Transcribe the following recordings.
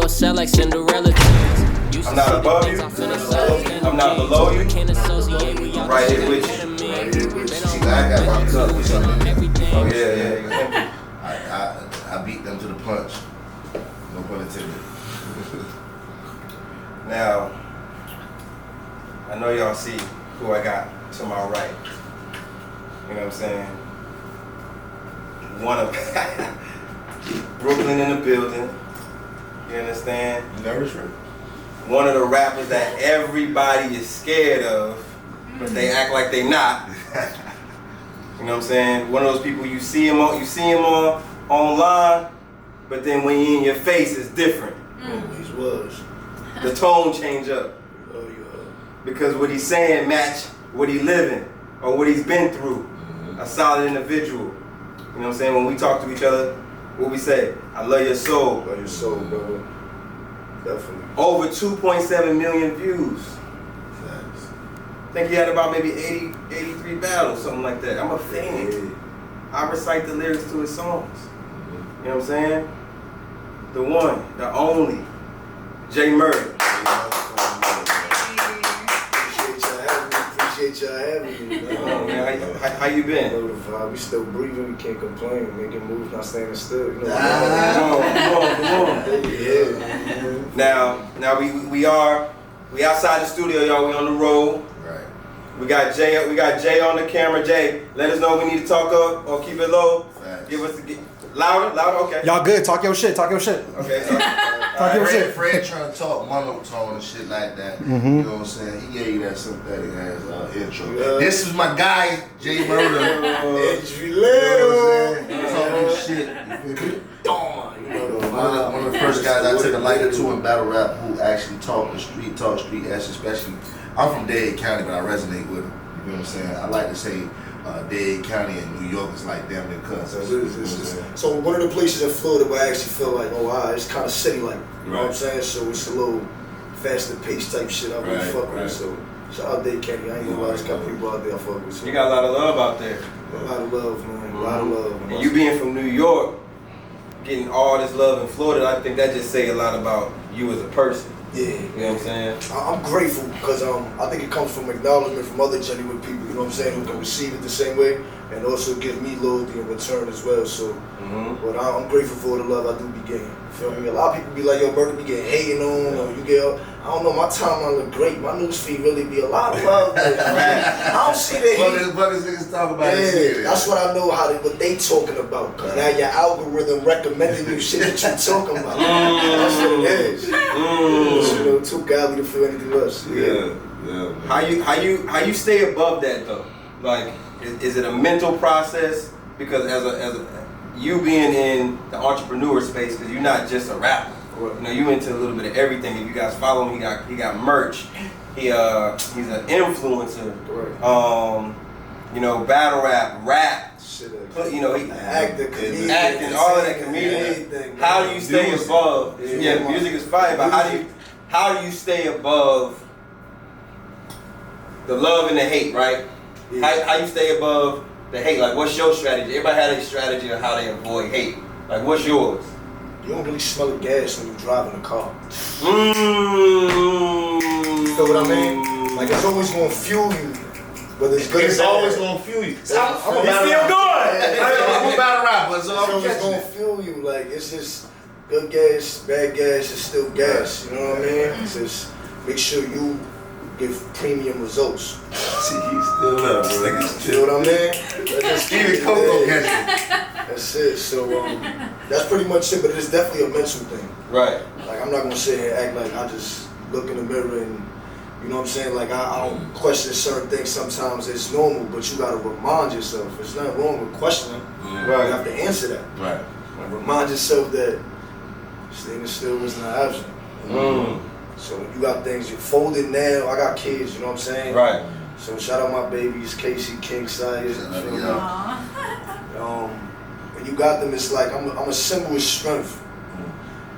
gon' sell like Cinderella teens. I'm not above you, I'm not below you, I'm right here with you. See, I got my cup with something. Oh yeah. I beat them to the punch. No pun intended. Now, I know y'all see who I got to my right. You know what I'm saying? One of Brooklyn in the building. You understand? You nervous, right? One of the rappers that everybody is scared of, but they act like they not. You know what I'm saying? One of those people you see him on online, but then when he in your face, it's different. Always was. The tone change up. Oh yeah. Because what he's saying match what he living or what he's been through. A solid individual. You know what I'm saying? When we talk to each other, what we say? I love your soul. Love your soul, brother. Definitely. Over 2.7 million views. Thanks. I think he had about maybe 83 battles, something like that. I'm a fan. Yeah. I recite the lyrics to his songs. You know what I'm saying? The one, the only, J Murda. Appreciate y'all having me. Oh, man, how you been? We still breathing, we can't complain. Making moves, not standing still. You know Come on. Yeah. Now we outside the studio, y'all. We on the road. Right. We got Jay on the camera. Jay, let us know if we need to talk up or keep it low. Facts. Give us louder, okay. Y'all good? Talk your shit. Okay, so, Talk your shit. Fred trying to talk monotone and shit like that. You know what I'm saying? He gave you that sympathetic ass intro. This is my guy, J Murda. Talking shit. One of the first guys I took a lighter to in battle rap who actually talk street especially. I'm from Dade County, but I resonate with him. You know what I'm saying? I like to say Dade County and New York is like damn near cousins. So one of the places in Florida where I actually feel like, oh wow, it's kind of city-like. You know what I'm saying? So it's a little faster paced type shit I really fuck with. So shout out Dade County. I ain't gonna lie, there's got people out there I fuck with. So. You got a lot of love out there. A lot of love, man. A lot of love. And you being from New York, getting all this love in Florida, I think that just say a lot about you as a person. Yeah. You know what I'm saying? I'm grateful because I think it comes from acknowledgement from other genuine people, you know what I'm saying, who can receive it the same way and also give me loyalty in return as well. So, but I'm grateful for the love I do be getting. You feel me? A lot of people be like, yo, Murda be getting hating on, or you get, I don't know, my timeline look great. My newsfeed really be a lot of love. I don't see that hate. But niggas talk about it. That's what I know what they talking about. Cause now your algorithm recommending you shit that you talking about. That's what it is. You know, too godly to feel anything else. Yeah. How you stay above that though? Like, is it a mental process? Because as a you being in the entrepreneur space, because you're not just a rapper. You know, you into a little bit of everything. If you guys follow him, he got merch. He's an influencer. You know, battle rap. You know, he acting, all of that comedian. How do you stay above? Yeah, music is fire, but how do you stay above the love and the hate, right? How you stay above the hate? Like, what's your strategy? Everybody has a strategy of how they avoid hate. Like, what's yours? You don't really smell the gas when you're driving a car. You Feel what I mean? Like, it's always gonna fuel you. Whether it's good It's always gonna fuel you. You feel good. I'm a battle rapper, so I'm always gonna fuel you. Like, it's just good gas, bad gas, it's still gas. You know what I mean? It's just make sure you give premium results. See, he's still up, bro. You know what I mean? That's it. So that's pretty much it. But it's definitely a mental thing. Right. Like, I'm not gonna sit here and act like I just look in the mirror and, you know what I'm saying? Like, I don't question certain things. Sometimes it's normal, but you gotta remind yourself. There's nothing wrong with questioning. Right. You have to answer that. Right. And remind yourself that staying still isn't an option. So when you got things, you're folded now. I got kids, you know what I'm saying? Right. So shout out my babies, Casey, King, Sire. When you got them, it's like I'm a symbol of strength.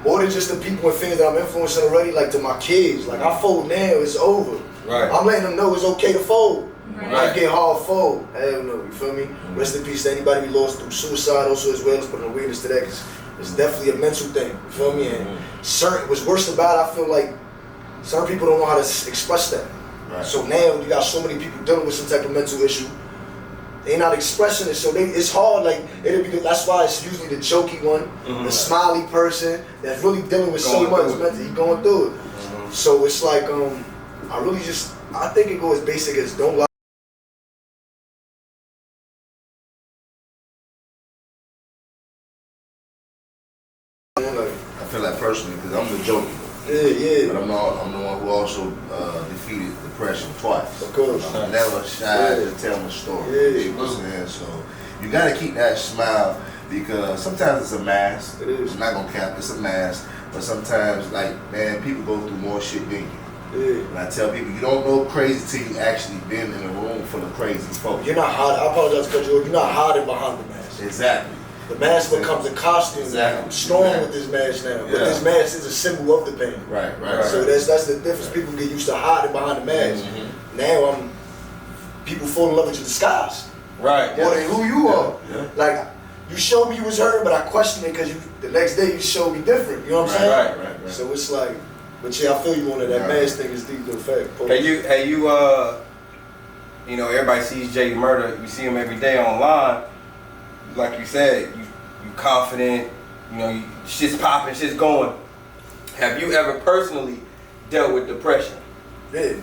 More than just the people and fans that I'm influencing already, like to my kids. Like, I fold now, it's over. Right. I'm letting them know it's okay to fold. Right. I get hard fold. Hell no, you feel me? Rest in peace to anybody we lost through suicide also as well. Let's put an awareness to that because It's definitely a mental thing. You feel me? And what's worse about it, I feel like certain people don't know how to express that. Right. So now you got so many people dealing with some type of mental issue. They not expressing it, so it's hard. Like that's why it's usually the jokey one, the smiley person that's really dealing with so much mental. He going through it. So it's like I think it goes as basic as don't lie. I feel like personally, because I'm the joker. Yeah. But I'm the one who also defeated depression twice. Of course. I'm never shy to tell my story. You know what I'm saying? So you gotta keep that smile because sometimes it's a mask. It is. I'm not gonna cap, it's a mask. But sometimes, like, man, people go through more shit than you. Yeah. And I tell people, you don't know crazy till you actually been in a room full of crazy folks. You're not hiding. I apologize because you're not hiding behind the mask. Exactly. The mask becomes a costume. Exactly. I'm strong with this mask now. But this mask is a symbol of the pain. Right. So that's the difference. People get used to hiding behind the mask. Now people fall in love with your disguise. Right. More than who you are. Yeah. Like, you showed me you was hurting, but I questioned it because the next day you showed me different. You know what I'm saying? Right. So it's like, but yeah, I feel you on it. That mask thing is deep to effect. Hey, you you know, everybody sees J Murda. You see him every day online. Like you said, you confident. You know, shit's popping, shit's going. Have you ever personally dealt with depression? Yeah.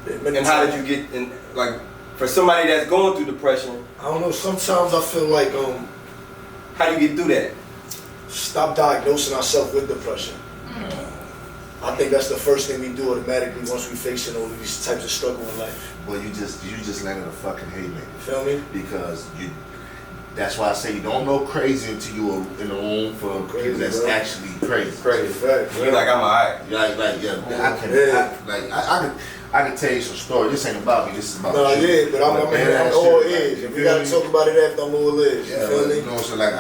And how did you get in? Like, for somebody that's going through depression, I don't know. Sometimes I feel like how do you get through that? stop diagnosing ourselves with depression. I think that's the first thing we do automatically once we facing all of these types of struggle in life. Well, you just landed a fucking haymaker. You feel me? Because that's why I say you don't know crazy until you're in the room for people that's actually crazy. Crazy. Fact, You like, I'm alright. I can tell you some stories. This ain't about me. This is about you. Yeah, but I'm all ears. If we gotta talk about it after, I'm all ears. You feel me? You know, so like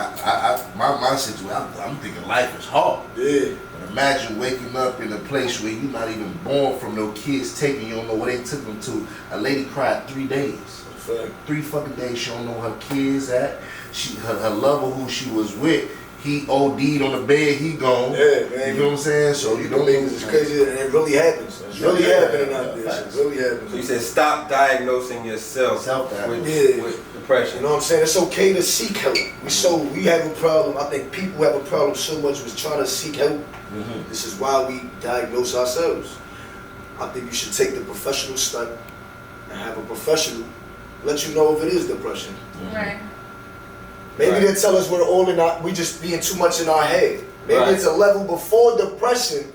my situation, I'm thinking life is hard. Yeah. But imagine waking up in a place where you're not even born from, no kids taking you, don't know where they took them to. A lady cried 3 days. Fact. 3 fucking days. She don't know her kids at. Her lover who she was with, he OD'd on the bed. He gone. Yeah, man. You know what I'm saying? So You know, niggas is crazy, and it really happens. It's really happening out there. It really happens. So you said stop diagnosing yourself with depression. You know what I'm saying? It's okay to seek help. We have a problem. I think people have a problem so much with trying to seek help. This is why we diagnose ourselves. I think you should take the professional step and have a professional let you know if it is depression. Right. Maybe they tell us we just being too much in our head. Maybe it's a level before depression,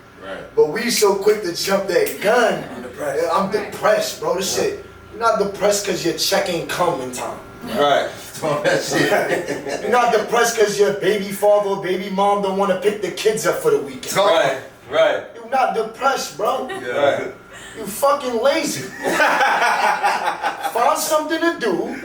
but we so quick to jump that gun. I'm depressed. Yeah, I'm depressed, bro. This shit. You're not depressed because your check ain't come in time. Right. all that shit. You're not depressed because your baby father or baby mom don't want to pick the kids up for the weekend. Right. You're not depressed, bro. Right. You fucking lazy. Find something to do.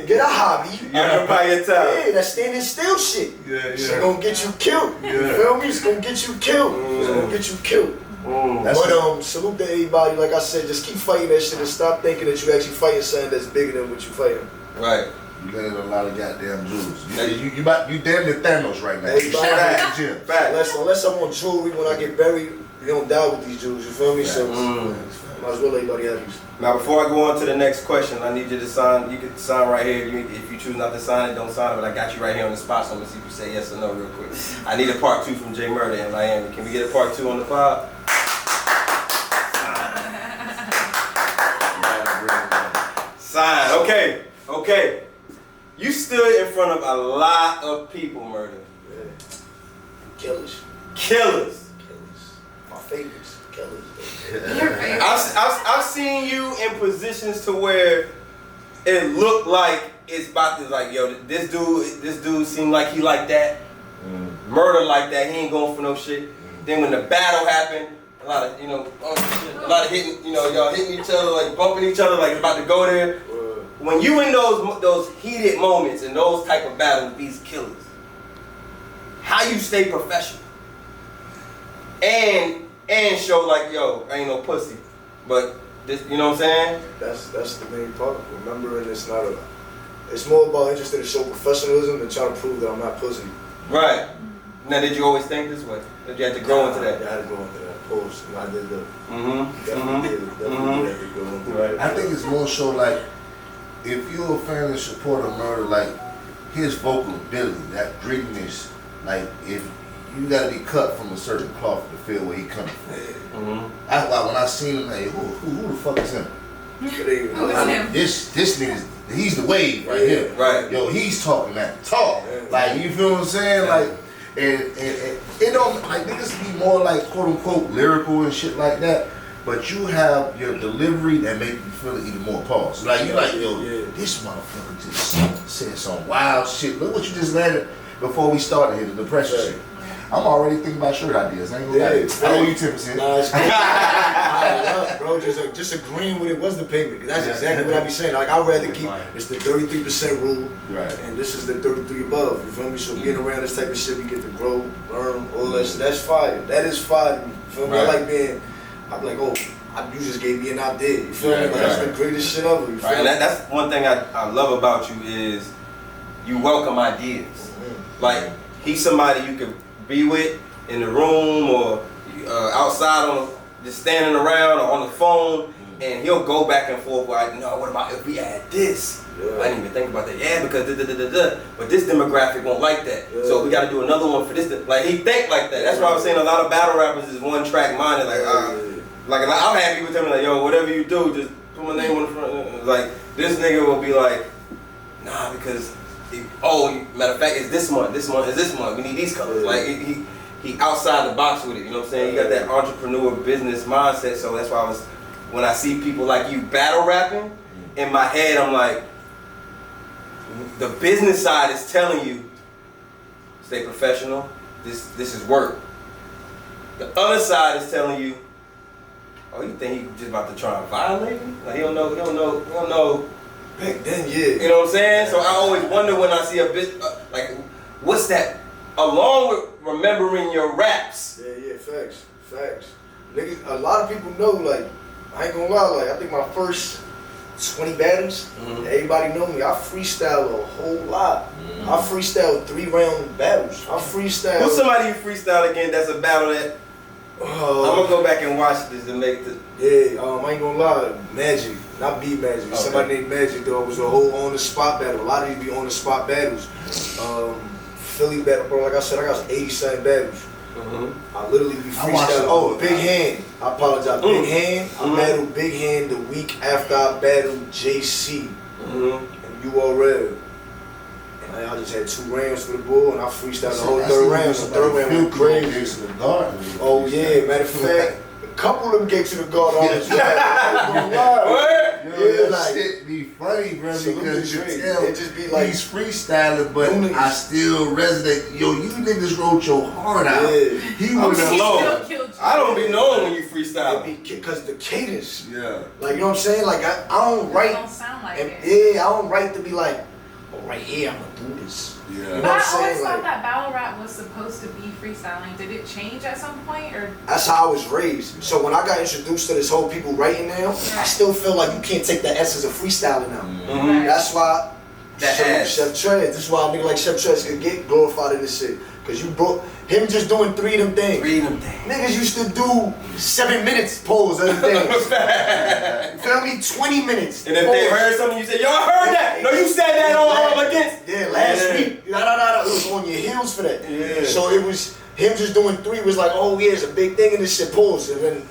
Get a hobby. Occupy your time. Yeah, that standing still shit. It's gonna get you killed. You feel me? It's gonna get you killed. It's gonna get you killed. But salute to everybody. Like I said, just keep fighting that shit and stop thinking that you actually fighting something that's bigger than what you fighting. Right. You landed a lot of goddamn jewels. You damn near Thanos right now. Everybody, unless I'm on jewelry when I get buried, you don't die with these jewels. You feel me? So might as well let everybody have these. Now, before I go on to the next question, I need you to sign. You can sign right here. If you choose not to sign it, don't sign it. But I got you right here on the spot, so I'm gonna see if you say yes or no real quick. I need a part 2 from J Murda in Miami. Can we get a part 2 on the pod? Sign. Okay. You stood in front of a lot of people, Murda. Killers. My favorites. Killers. I've seen you in positions to where it looked like it's about to, like, yo, this dude seemed like he like that. Murda like that. He ain't going for no shit. Then when the battle happened, a lot of hitting, y'all hitting each other, like bumping each other, like about to go there. When you in those heated moments and those type of battles with these killers, how you stay professional and show like, yo, I ain't no pussy, but this, you know what I'm saying? That's the main part. Remembering it's more about interested to show professionalism than trying to prove that I'm not pussy. Right. Now, did you always think this way? Did you have to grow into that? I had to grow into that. Of course, I did the. Mm-hmm. Definitely did. Definitely had to go into that. I think it's more so like, if you're a fan and supporter of Murda, like, his vocal ability, that grittiness, like, if you gotta be cut from a certain cloth to feel where he coming from. Mm-hmm. When I seen him, like, who the fuck is him? him? This nigga, he's the wave right here. Right. Yo, he's talking that talk. Like, you feel what I'm saying? Like, and it don't, like, niggas be more like, quote unquote, lyrical and shit like that. But you have your delivery that make you feel it even more pause. Like, you like, yo, this motherfucker just said some wild shit. Look what you just landed before we started here, the depression shit. I'm already thinking about shirt ideas. I ain't gonna lie. I owe you 10%. Nah, it's cool. I love, bro, just agreeing with it was the payment. That's exactly what I be saying. Like, I'd rather keep, it's the 33% rule, Right. and this is the 33 above. You feel me? So being around this type of shit, we get to grow, learn, all that shit. That's fire. That is fire to me. You feel me? I like being, I'm like, oh, you just gave me an idea. You feel me? Like, that's the greatest shit ever. You feel me? And that's one thing I love about you is you welcome ideas. Like, he's somebody you can be with in the room or outside on just standing around or on the phone, and he'll go back and forth like, no, what about if we add this? I didn't even think about that. Yeah, because but this demographic won't like that. So we got to do another one for this. Like, he think like that. That's why I'm saying a lot of battle rappers is one track minded. Like I'm happy with him. Like, yo, whatever you do, just put my name on the front. Like, this nigga will be like, nah, because. Matter of fact, it's this month. This month is this month. We need these colors. Like, he outside the box with it. You know what I'm saying? You got that entrepreneur business mindset. So that's why when I see people like you battle rapping, in my head I'm like, the business side is telling you, stay professional. This is work. The other side is telling you, oh, you think he just about to try and violate me? Like, he don't know. Back then, You know what I'm saying? So I always wonder when I see a bit, like, what's that? Along with remembering your raps. Yeah, facts. Niggas, a lot of people know, like, I ain't gonna lie, like, I think my first 20 battles, everybody know me, I freestyle a whole lot. I freestyle 3-round battles. I freestyle. Who's somebody you freestyle again that's a battle that, I'm gonna go back and watch this and make the. Yeah, I ain't gonna lie, Magic, not Beat Magic. Okay. Somebody named Magic though. It was a whole on the spot battle. A lot of these be on the spot battles. Philly battle, bro. Like I said, I got 87 battles. I literally be freestyling. Big Hand. I apologize. Big Hand. I battled Big Hand the week after I battled JC and URL. I just had 2 rounds for the bull, and I freestyled the whole third round. The third round went crazy. Oh yeah, matter of fact, a couple of them gave to the guard on the track. Yeah, like, shit be funny, bro, because you tell it just be like, he's freestyling, but I still resonate. Yo, you niggas wrote your heart out. Yeah. He would have low. I don't be knowing when you freestyle. Because the cadence. Yeah. Like, you know what I'm saying? Like, I don't write. It don't sound like it. Yeah, I don't write to be like, oh, right here, I'm gonna do this. Yeah. You know But what I'm I saying? always thought Like, that battle rap was supposed to be freestyling. Did it change at some point, or? that's how I was raised. So when I got introduced to this whole people writing now, I still feel like you can't take the essence of freestyling out. That's why Chef Trez. This is why a nigga like Chef Trez could get glorified in this shit. Cause you brought him just doing 3 of them things. Niggas used to do 7 minutes pose of them things. You feel me? 20 minutes. And if they heard something, you say, yo, I heard that. No, you said that on against. Yeah, last week. It was on your heels for that. Yeah. So it was him just doing 3 was like, oh yeah, it's a big thing in this shit pose. And then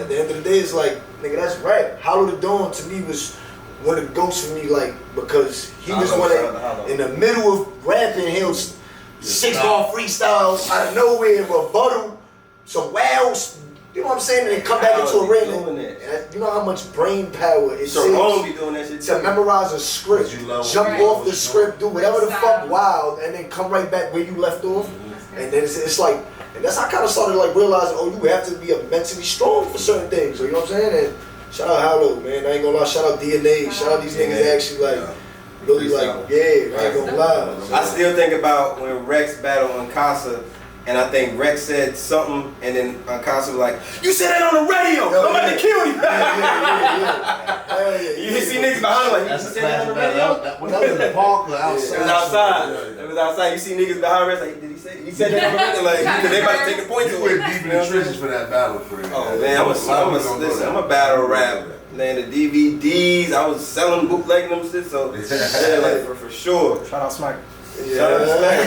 at the end of the day, it's like, nigga, that's right. Hollow the Dawn to me was one of the goats for me, like, because he was one of, in the middle of rapping, he'll 6-bar freestyle out of nowhere, rebuttal, some wows, you know what I'm saying, and then come back into a ring. And you know how much brain power it takes be doing that shit to memorize a script, jump off the script, do whatever the fuck wild, and then come right back where you left off. And then it's like, and that's how I kind of started like realizing, oh, you have to be mentally strong for certain things. So you know what I'm saying? And shout out Hollow, man. I ain't gonna lie. Shout out DNA. Shout out these niggas that actually like. Really like, I ain't gonna lie. I still think about when Rex battled on Casa, and I think Rex said something, and then Constantly was like, "You said that on the radio. I'm about to kill you." You see niggas behind him like, "You said that on the radio." When that was in the park or outside. It was outside. It was outside. You see niggas behind Rex like, "Did he say? He said that on the radio?" Like, because they about to take the points You away. went deep in the trenches for that battle, Fred. Oh man, I'm a battle rap. Man, the DVDs, I was selling bootlegging them shit, so yeah, like for sure. Shout out Smack. Shout out to Smack.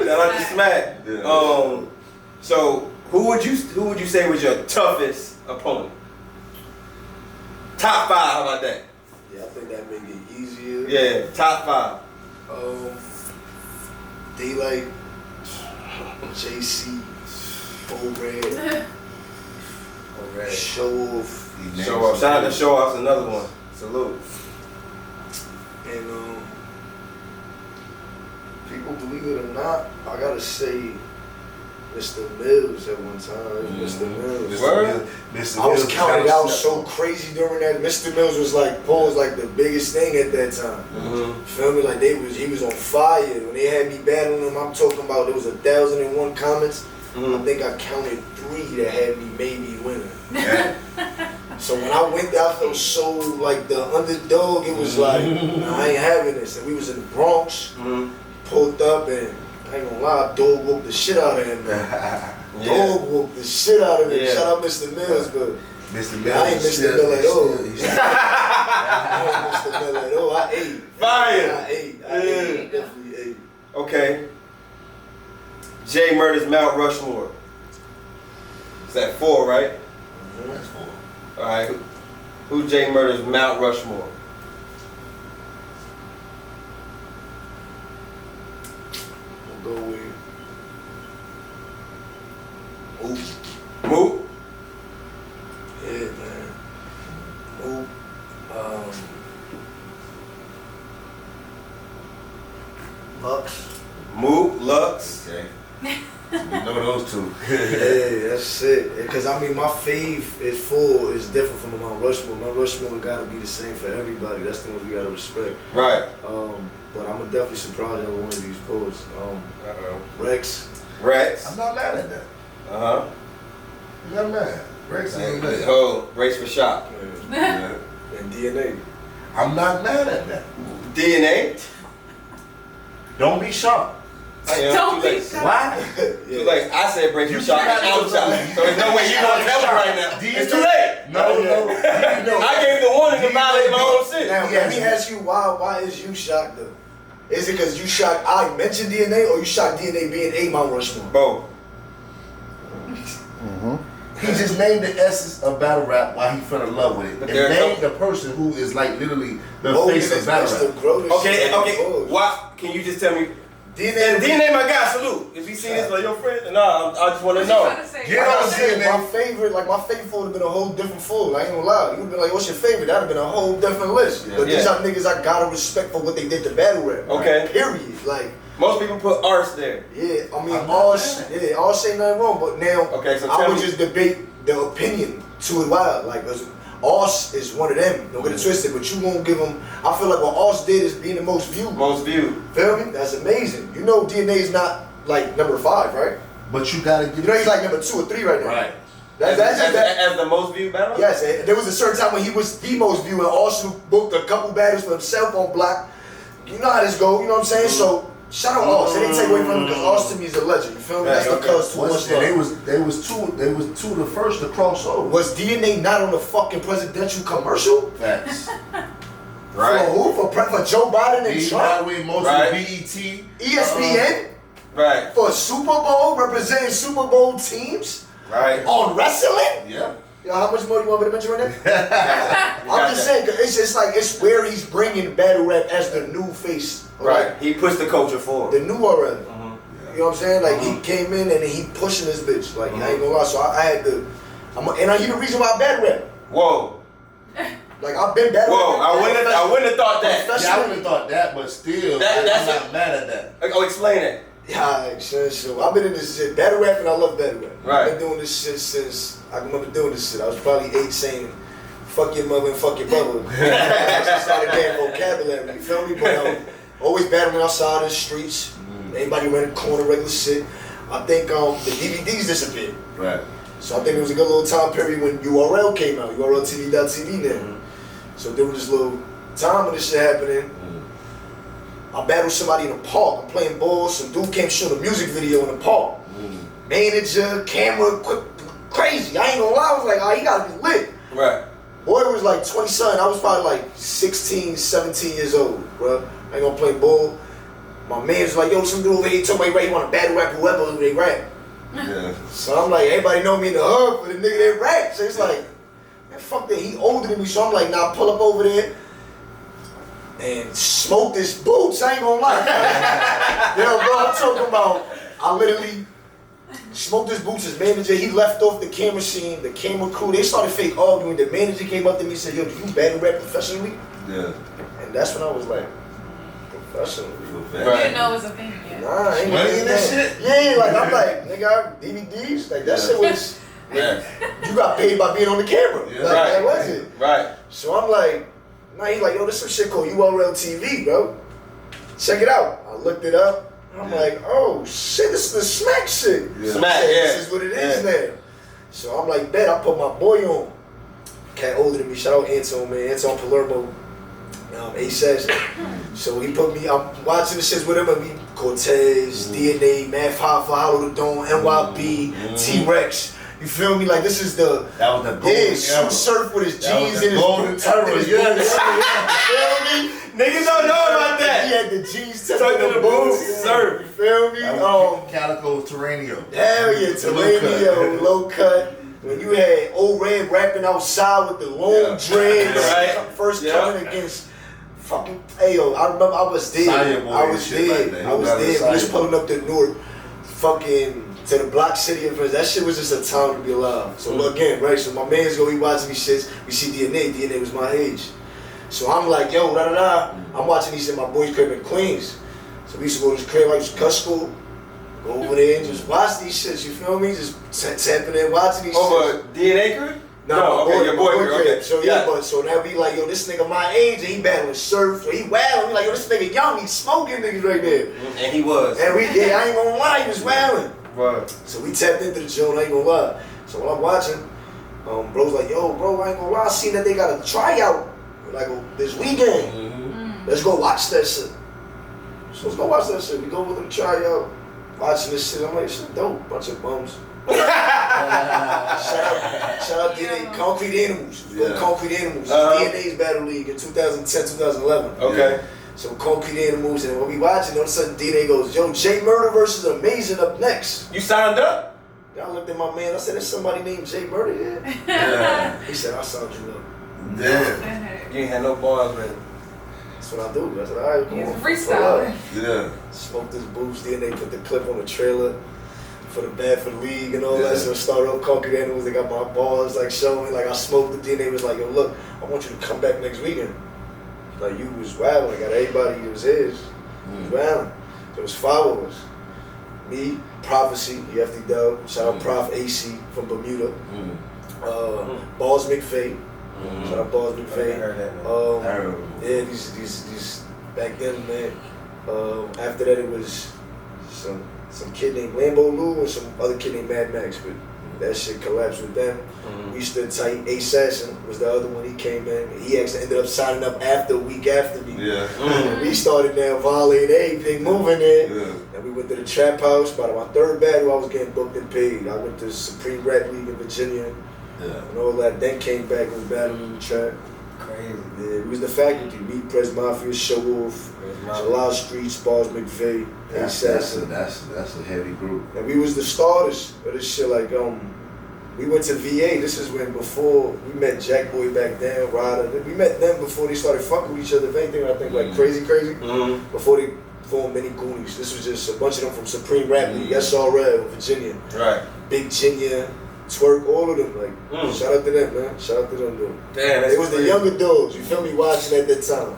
Shout out to Smack. So who would you say was your toughest opponent? Top 5, how about that? Yeah, I think that make it easier. Yeah, top 5. Daylight, JC, Old Red, Show Off. Show Off. Shout out to Show Off's another one. Salute. And people, believe it or not, I gotta say Mr. Mills at one time. Mr. Mills. Word? I was counted out so crazy during that. Mr. Mills was like posed like the biggest thing at that time. Feel me? Like he was on fire. When they had me battling him, I'm talking about there was 1,001 comments. I think I counted 3 that had me maybe winning. Yeah. So when I went there, I felt so like the underdog. It was like, nah, I ain't having this. And we was in the Bronx, pulled up, and I ain't gonna lie, dog whooped the shit out of him, man. Dog whooped the shit out of him. Yeah. Shout out Mr. Mills, but Mr. I ain't Mr. Mill at all. I ain't Mr. Mill at all. I ate. Fire. I ate. Definitely ate. Okay. J Murda's Mount Rushmore. Is that 4, right? That's 4. Alright. Who's J Murda's Mount Rushmore? We'll go with Moot? yeah, man. Moot. Lux. Moot, Lux. Okay. You know those 2. Yeah, that's it. Because I mean, my fave is full is different from Mount Rushmore. Mount Rushmore gotta be the same for everybody. That's the one we gotta respect. Right. But I'm definitely surprised at one of these posts. Rex. Rex. I'm not mad at that. Uh-huh. I'm not mad. Rex ain't mad. Oh, Race for Shock. Yeah. And DNA. I'm not mad at that. DNA? Don't be shocked. Don't be shocked. Why? Too late. I said Race for Shock. I'm shocked. So there's no way you gonna tell me right now. It's too late. No. I gave the warning to violate my own shit. Now, let me ask you, why is you shocked though? Is it because you shocked I mentioned DNA, or you shocked DNA being a Mount Rushmore? Both. He just named the essence of battle rap while he fell in love with it. But And there are named the person who is like literally the face of battle that's the rap. greatest Okay, shit. okay. Why? Can you just tell me? DNA. DNA, my guy, salute. If you see this, like your friend, nah, I just want to know. Get on DNA. My favorite would have been a whole different fold. I ain't gonna lie. You would been like, what's your favorite? That'd have been a whole different list. Yeah. But these are niggas I gotta respect for what they did to battle rap. Okay. Period. Like, Most people put arse there. yeah, I mean, I'm all not mad. all say nothing wrong. But now, Okay, so I tell would me- just debate the opinion to it wild. Like, Oz is one of them. Don't get it twisted. But you won't give him. I feel like what Oz did is being the most viewed. Most viewed. Feel me? That's amazing. You know, DNA is not like number 5, right? But you gotta get You know, he's like number 2 or 3 right now. right. That's that. As the most viewed battle? Yes, and there was a certain time when he was the most viewed and also booked a couple battles for himself on block. You know how this go, you know what I'm saying? So shout out Oz. They didn't take away from him because Oz to me is a legend. You feel me? That's Right, because too much love. They was two of the first to cross over. Was DNA not on the fucking presidential commercial? Facts. Right. For who? For Joe Biden and He Trump? highway most Right. of BET. ESPN? Right. For Super Bowl, representing Super Bowl teams? Right. On wrestling? Yeah. Yo, how much more you want me to mention right now? You I'm got just that. saying, 'cause it's just like, it's where he's bringing battle rap as the new face. Right. He pushed the culture forward. The new era. Mhm. You know what I'm saying? Like, he came in and he pushing this bitch. Like, I ain't gonna lie. So I had to, he the reason why I battle rap. Whoa. Like, I've been battle Whoa. rap. I wouldn't have thought that. Professional. Yeah, I wouldn't have thought that, but still, That's I'm not mad at that. Oh, explain it. Yeah, so I've been in this shit. Battle rap, and I love battle rap. Right. I've been doing this shit since, I remember doing this shit. I was probably 8 saying, fuck your mother and fuck your brother. I started getting vocabulary, you feel me? But Always battling outside of the streets. Anybody ran the corner, regular shit. I think the DVDs disappeared. Right. So I think it was a good little time period when URL came out. URL TV.tv now. So there was this little time when this shit happening. I battled somebody in the park. I'm playing ball. Some dude came shoot a music video in the park. Manager, camera, crazy. I ain't gonna lie. I was like, oh, he gotta be lit. Right. Boy was like 20-something. I was probably like 16, 17 years old, bro. I ain't gonna play ball. My man's like, yo, some dude over here told me he want to battle rap whoever they rap. Yeah. So I'm like, everybody know me in the hood for the nigga that rap. So it's like, man, fuck that. He older than me. So I'm like, nah, pull up over there and smoke this boots. I ain't gonna lie. Yo, bro, I'm talking about, I literally smoked this boots. His manager, he left off the camera scene, the camera crew, they started fake arguing. The manager came up to me and said, yo, do you battle rap professionally? Yeah. And that's when I was like, professionally? You didn't know it was a thing yet. Nah, I ain't Money know in that shit? Yeah, like I'm like, nigga, DVDs, like that shit was, you got paid by being on the camera. Yeah. Like, that was it. Right. So I'm like, nah, he's like, yo, this some shit called URL TV, bro. Check it out. I looked it up. I'm like, oh shit, this is the smack shit. Yeah. Smack, This is what it is now. So I'm like, bet, I put my boy on. Cat older than me, shout out Anton, man. Anton Palermo. A-Session. So he put me, I'm watching the shits with him, and we Cortez, DNA, Math High for Hollow the Dome, NYB, T-Rex. You feel me? Like this is the That was the golden era. Suit Surf with his That was jeans the and his golden boots, tucked in era, his yes. boots. You feel me? Niggas don't know about He that. had the jeans tucked Tucked in in the the boots, boots. surf. You feel me? That was Calico Terranio. Hell yeah, The low cut. Terranio, low cut. When you had Old Red rapping outside with the long dreads, Right. first coming against fucking, hey yo, I remember I was there. Sire boy I and was shit there. like that. He I was was there. We was Sire pulling up to Newark, fucking to the Block City of that shit was just a time to be alive. So again, right? So my man's go, he watching these shits. We see DNA. DNA was my age. So I'm like, yo, da da da. I'm watching these in my boy's crib in Queens. So we used to go to his crib, like just cut school, go over there and just watch these shits. You feel me? Just tapping in, watching these shits. Over DNA crew? No, okay, your boy crew. Okay. So yeah, but so now be like, yo, this nigga my age and he battling surf, so he wilding. We like, yo, this nigga young, he smoking niggas right there. And he was. And I ain't gonna lie, he was wilding. Right. So we tapped into the joint, I ain't gonna lie. So when I'm watching, bro's like, yo, bro, I ain't gonna lie, I seen that they got a tryout like this weekend. Let's go watch that shit. So let's go watch that shit. We go with them tryout, watching this shit. I'm like, shit dope, bunch of bums. Shout out DNA, Concrete Animals. Go Concrete Animals. DNA's Battle League in 2010, 2011. Okay. So Concrete Animals, and when we watching, all of a sudden DNA goes, yo, J Murda versus Amazing up next. You signed up? I looked at my man, I said, there's somebody named J Murda here? Yeah. He said, I signed you up. Damn. You ain't had no bars, man. That's what I do. I said, all right, come He's a on. freestyler. Yeah. Smoked his boots, then they put the clip on the trailer for the bad for the league and all Yeah. that. So it started up Concrete Animals, they got my bars like showing, like I smoked the DNA was like, yo, look, I want you to come back next weekend. Like you was wild, I got everybody, it was his. He was wild. There was 5 of us. Me, Prophecy, EFD Dub, shout out Prof AC from Bermuda. Balls McFay. Shout out Balls McFay. Yeah, these back then, man. After that, it was some kid named Lambo Lou and some other kid named Mad Max, but that shit collapsed with them. We stood tight. A-Sassin was the other one. He came in. He actually ended up signing up a week after me. Yeah. We started now volleying everything, moving it. Yeah. And we went to the trap house. By my 3rd battle, I was getting booked and paid. I went to Supreme Rap League in Virginia. Yeah. And all that. Then came back and was battling in the trap. Crazy. Yeah, we was the faculty. Me, Press Mafia, Show Off, Jalal Street, Spars McVeigh, That's a heavy group. and we was the starters of this shit. Like we went to VA. This is when before we met Jack Boy back then, Ryder. We met them before they started fucking with each other. If anything, I think like crazy. Before they formed Many Goonies. This was just a bunch of them from Supreme Rap League, SRL, Virginia, Right. Big Ginia, Twerk, all of them. Like shout out to them, man. Shout out to them, dude. Damn, that's It was the crazy. younger dogs, you feel me, watching at that time.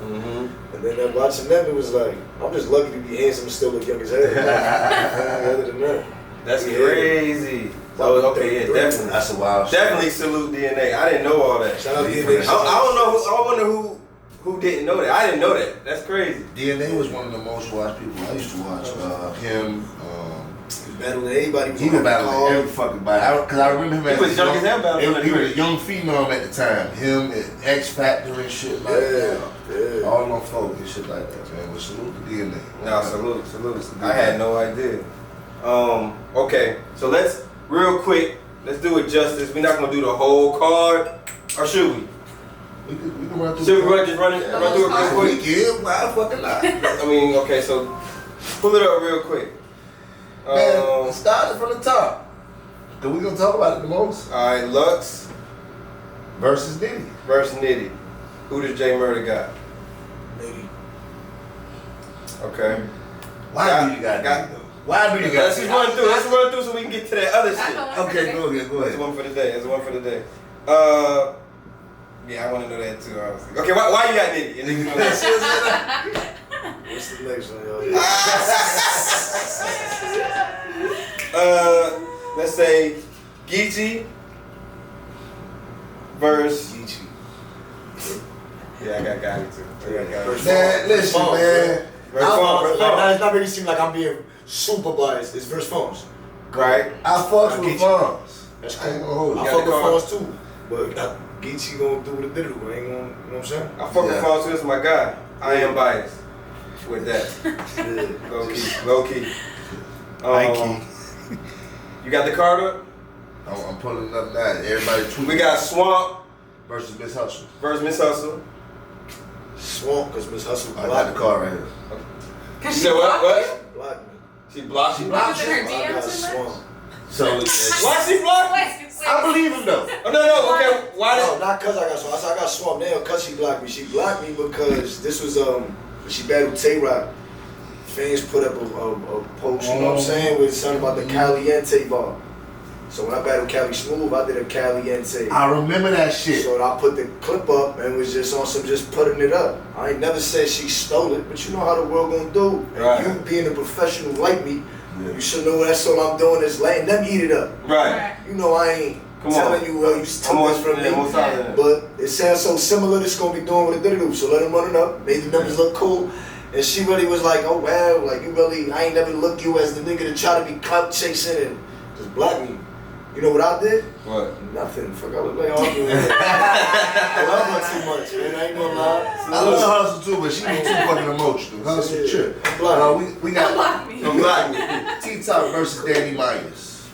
And then watching them, it was like, I'm just lucky to be handsome and still look young as hell. Other than that. That's Yeah. crazy. Oh, okay, yeah, definitely. That's a wild shit. Definitely salute DNA. I didn't know all that. Shout out to Yeah. DNA. I don't know. I wonder who Who didn't know that? I didn't know that. That's crazy. DNA was one of the most watched people. I used to watch him. Battling everybody. He was battling every fucking body. Because I remember him He was young as hell battling. He was a young phenom at the time. Him and X Factor and shit like that. Yeah. All them folk and shit like that, man. But salute to DNA. No, salute. I had no idea. Okay, so let's real quick. Let's do it justice. We're not gonna do the whole card, or should we? We can run through. Should we run through it real quick? Yeah, why fucking not? I mean, okay, so pull it up real quick. Man, start it from the top. Cause we gonna talk about it the most. All right, Lux Versus Diddy. versus Nitty. Who does J Murda got? Maybe. Okay. Why do you got Diddy though? Why do you got Let's just run through. Let's run through so we can get to that other shit. Okay, go ahead. That's one for the day. Yeah, I want to know that too, honestly. Okay, why you got Nitty? And then you What's the next one, y'all? let's say Geechee versus Geechee. Yeah, I got Gotti too. Man, listen, man. It's not making it seem like I'm being super biased. It's verse phones. Right. I fucks with Fonz. That's I ain't cool. gonna hold you. I got fuck the with car. phones too. But Geechee gonna do what it did. I ain't gonna, you know what I'm saying? I fuck with Yeah. Fonz too. That's my guy. I am biased with that. Yeah. Low key. High key. You got the card up? I'm pulling up now. Everybody tweet. We got Swamp versus Miss Hustle. versus Miss Hustle. Swamp, cause Miss Hustle I got blocked the car right here. You said what? What? me. Blocked me. She blocked you? Was it her I DM got too much? Swamp. So Why she blocked you? I believe him though. Oh, no, okay. Why No, did? not cause I got Swamp. I said I got Swamp now cause she blocked me. She blocked me because this was when she battled Tay-Rock. Fans put up a post, you know what I'm saying, with something about the Caliente bar. So when I battled Cali Smooth, I did a Caliente. I remember that shit. So I put the clip up and was just on some just putting it up. I ain't never said she stole it, but you know how the world gonna do. And Right. you being a professional like me, Yeah. you should know that's all I'm doing is letting them eat it up. Right. You know I ain't Come telling on. you, well, you took this from me. Most out of that. But But it sounds so similar, this gonna be doing what it did do. So let them run it up, made the numbers look cool. And she really was like, oh wow, like you really, I ain't never looked you as the nigga to try to be clout chasing and just block me. You know what I did? What? Nothing. Fuck, I look like arguing. I love her too much, man. I ain't gonna lie. I love Hustle too, but she was too fucking emotional. Hustle Yeah. trip. I'm blocked. We got block me. Don't block me. T-Top versus Danny Myers.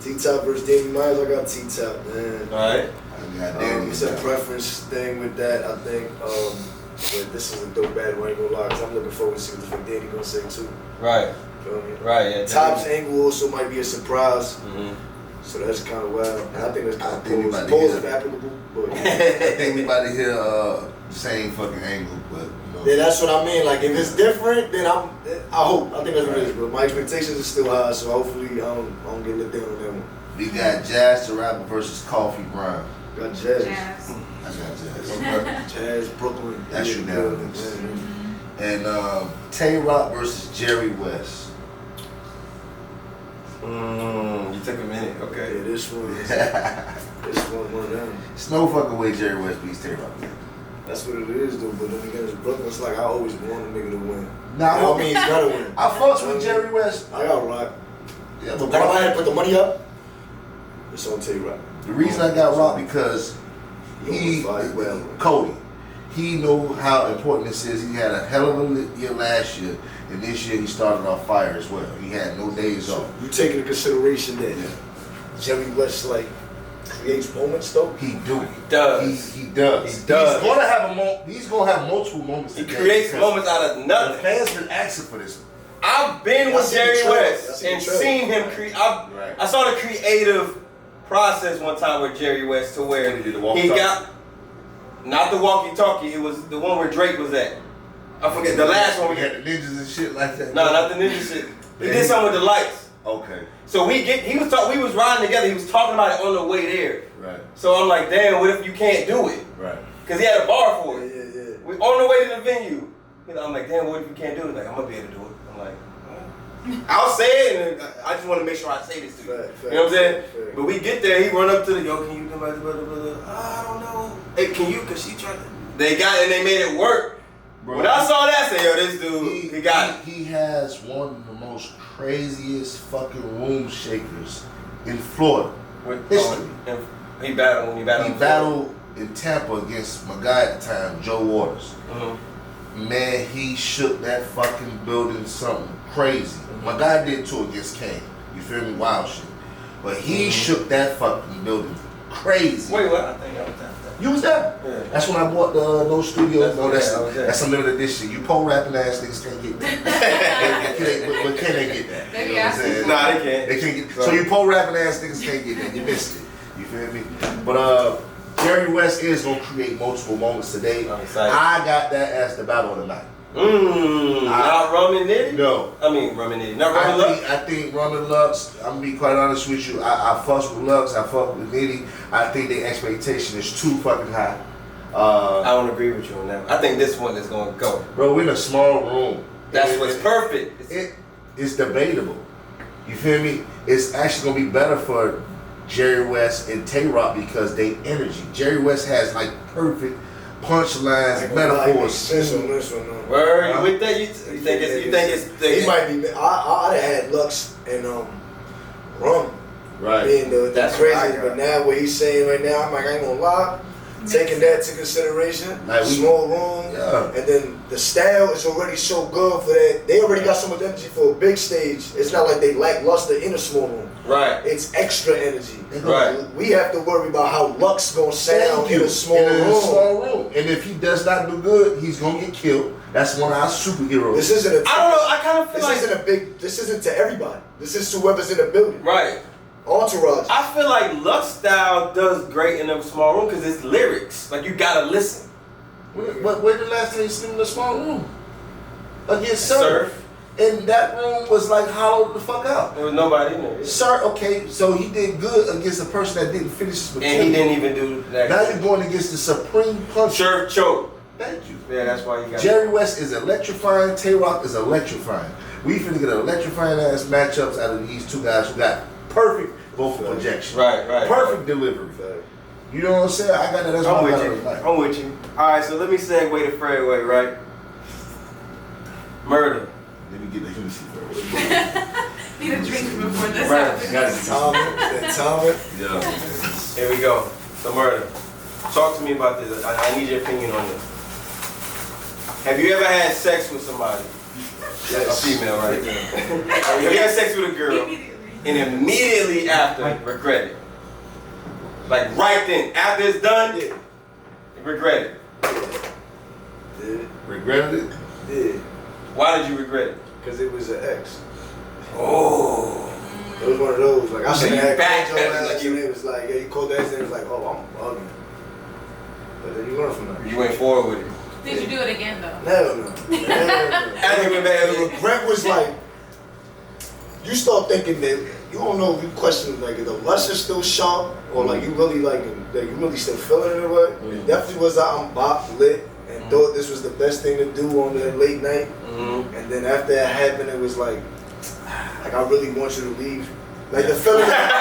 T-Top versus Danny Myers, I got T-Top, man. Alright. I got Danny. It's a preference thing with that, I think. But this is a dope battle, I ain't gonna lie, because I'm looking forward to see what the fuck Danny gonna say too. Right. Feel me? Right, yeah. Top's angle also might be a surprise. Mm-hmm. So that's kind of wild. And I think that's kind I think we of about to positive, get applicable. But I think we about to hear the same fucking angle, but you know. yeah, that's what I mean. Like if it's different, then I hope. I think that's what it is. But my expectations are still high, so hopefully I don't get let down on that one. We got Jazz the Rapper versus Coffee Brown. Got Jazz. Jazz. I got Jazz. Jazz, Brooklyn. That's yeah, unanimous. yeah. And Tay-Rock versus Jerry West. You took a minute, Yeah, okay. this one went down. It's no fucking way Jerry West beats Tay-Rock. That's what it is, though. But then again, it's Brooklyn. It's like I always want a nigga to win. Nah, I mean, he's gotta win. I fucks with Jerry West. I got Rock. Yeah, but Like if I had to put the money up, it's on Tay-Rock. the reason I got Rock because he, well. Cody, he know how important this is. He had a hell of a year last year, and this year he started off fire as well. He had no days off. You take into consideration that Yeah. Jerry West like creates moments though. He do. He does. He does. He does. He's gonna have He's gonna have multiple moments. He today creates because moments out of The nothing. fans been asking for this. I've been I with seen the Jerry trailer. I West seen the and trailer. seen him create. Right. I saw the creative process one time with Jerry West to where When he did the he walkie-talkie? got not the walkie-talkie. It was the one where Drake was at. I forget the last one. We had the ninjas and shit like that. No, not the ninja shit. He did something with the lights. Okay. So we was riding together. He was talking about it on the way there. Right. So I'm like, damn, what if you can't do it? Right. Cause he had a bar for Yeah, it. yeah. We on the way to the venue. You know, I'm like, damn, what if you can't do it? He's like, I'm gonna be able to do it. I'm like, I'll say it, and I just want to make sure I say this to you. Fact, You know what I'm saying? fact. But we get there, he run up to the, yo, can you do blah, blah, blah, blah, blah. I don't know. Hey, can you? Cause she tried to, they made it work. Bro, When I saw that, I said, yo, this dude, he got it. He has one of the most craziest fucking room shakers in Florida. History. He battled He battled in Tampa against my guy at the time, Joe Waters. Man, he shook that fucking building something crazy. My guy did too against Kane. You feel me? Wild shit. But he shook that fucking building crazy. Wait, what? I think I was there. You was there? Yeah. That's when I bought the No Studio. That's That's some limited edition. You pole rapping ass niggas can't get that. But can they get that? Maybe You know what I'm saying? Nah, they can't. They can't get. So you pole rapping ass niggas can't get that. You missed it. You feel me? But Jerry West is gonna create multiple moments today. I'm excited. I got that as the battle of the night. Not Rum and Nitty? No. I mean, Rum and Nitty. Not Rum and Lux? I think Rum and Lux, I'm gonna be quite honest with you, I fuss with Lux, I fuck with Nitty. I think their expectation is too fucking high. I don't agree with you on that. I think this one is going to go. Bro, we're in a small room. That's what's perfect. It's debatable. You feel me? It's actually gonna be better for Jerry West and Tay-Rock because they energy. Jerry West has like perfect punchlines, metaphors. Word, you with that? You think it's He might be. I'd have had Lux and Rum Right. being the That's crazy, what I got. but now what he's saying right now, I'm like, I ain't gonna lie. Taking that into consideration, Like small room, Yeah. and then the style is already so good for that. They already got so much energy for a big stage. It's not like they lackluster in a small room. Right. It's extra energy. Right. We have to worry about how Lux gonna sound in a small In a room. small room. And if he does not do good, he's gonna get killed. That's one of our superheroes. This isn't a. I don't know. I kind of feel This like isn't a big. This isn't to everybody. This is to whoever's in the building. right. Entourage. I feel like Lux style does great in a small room because it's lyrics. Like you gotta listen. When the last time you seen in a small room? Against Surf. Surf. And that room was like hollowed the fuck out. There was nobody in there. Sir, okay, so he did good against a person that didn't finish his material. And he didn't even do that. Now you're going against the supreme puncher. Surf choke. Thank you. Yeah, that's why you got Jerry West is electrifying. Tay-Rock is electrifying. We finna get electrifying ass matchups out of these two guys who got perfect vocal projection. Right. Perfect delivery. You know what I'm saying? I got that. That's I'm what I with got you. tonight. I'm with you. All right, so let me segue to Freeway, right? Murder. Let me get the Hennessy first. Need a drink before this Right. happens. Tommy. Yeah. Here we go. So Murder. Talk to me about this. I need your opinion on this. Have you ever had sex with somebody? Yes. A female, right? Have you ever had sex with a girl and immediately after regret it? Like right then, after it's done, Yeah. regret it. Yeah. Regretted it? Yeah. Why did you regret it? Because it was an ex. Oh. It was one of those. Like I So should you have backpedaled, called your ass, like you- and it was like, yeah, you called the ex, and it was like, oh, I'm ugly. But then you learn from that. You went forward with it. Did you do it again though? Hell no. After you went back, The regret was like, you start thinking that you don't know if you question like if the lust is still sharp or like you really like that you really still feeling it or what. It definitely was I'm bop lit and thought this was the best thing to do on the late night. And then after that happened, it was like I really want you to leave. Like the feeling. Yeah.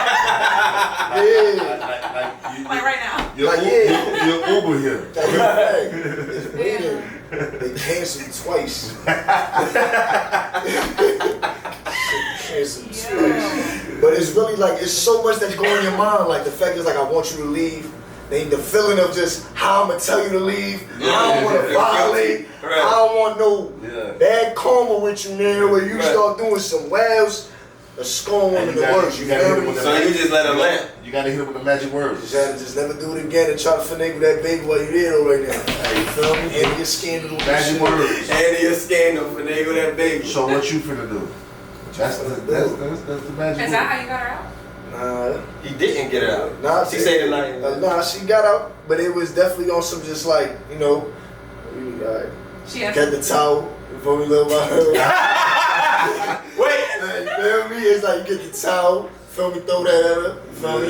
Like right now. You're, Like, yeah. you're Uber here. It's waiting. They canceled twice. Canceled twice. But it's really like it's so much that's going in your mind. Like the fact is like I want you to leave. Then the feeling of just how I'm gonna tell you to leave. I don't want to violate. Right. I don't want no bad karma with you now where you start doing some wows. A scone And in you the gotta- works. you You gotta feel hit me? with the So you just let her land. You gotta hit it with the magic words. Just had to just never do it again and try to finagle that baby while you're there right now. You feel me? And get scandal. Magic words. And your scandal for nigga that baby. So what you finna do? That's the magic Is that how you got her out? Nah. He didn't get her out. Nah, She said tonight. nah, she got out, but it was definitely on some just like, you know, we She has got the towel before we live by her. Wait. You feel me? It's like you get the towel, feel me, throw that at her, you feel me?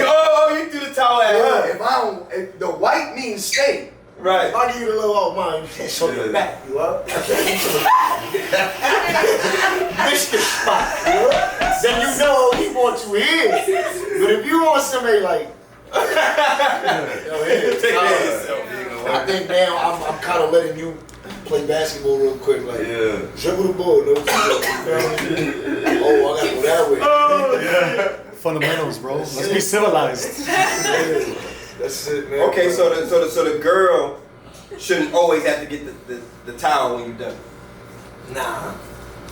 Oh, you threw the towel at Yeah, her. if I don't, if the white means stay. Right. If I give you the little old mine, you can't show your back, you up? Michigan spot, you up? Then you know he wants you here. But if you want somebody like, yo, here, Take care of towel. yourself. I think now I'm kind of letting you play basketball real quick, like dribble the ball, no. Oh, I gotta go that way. Fundamentals, bro. Let's be civilized. That's it, man. Okay, so the girl shouldn't always have to get the towel when you're done. Nah.